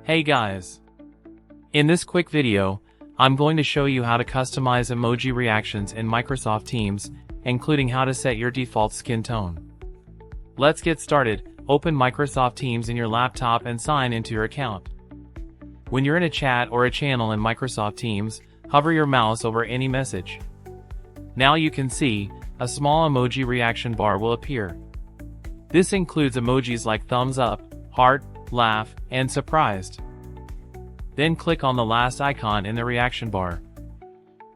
Hey guys! In this quick video, I'm going to show you how to customize emoji reactions in Microsoft Teams, including how to set your default skin tone. Let's get started. Open Microsoft Teams in your laptop and sign into your account. When you're in a chat or a channel in Microsoft Teams, hover your mouse over any message. Now you can see, a small emoji reaction bar will appear. This includes emojis like thumbs up, heart, laugh, and surprised. Then click on the last icon in the reaction bar.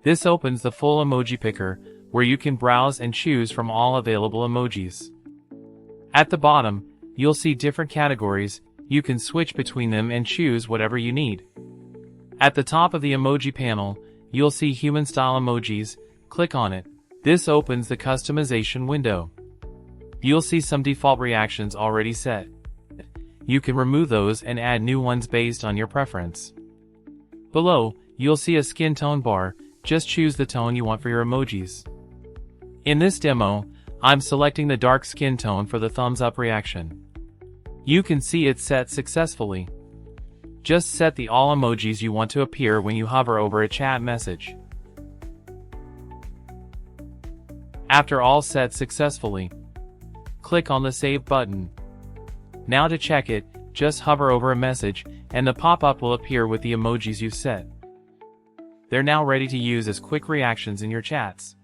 This opens the full emoji picker, where you can browse and choose from all available emojis. At the bottom, you'll see different categories. You can switch between them and choose whatever you need. At the top of the emoji panel, you'll see human style emojis. Click on it. This opens the customization window. You'll see some default reactions already set. You can remove those and add new ones based on your preference. Below, you'll see a skin tone bar. Just choose the tone you want for your emojis. In this demo, I'm selecting the dark skin tone for the thumbs up reaction. You can see it's set successfully. Just set the all emojis you want to appear when you hover over a chat message. After all set successfully, click on the Save button. Now to check it, just hover over a message, and the pop-up will appear with the emojis you've set. They're now ready to use as quick reactions in your chats.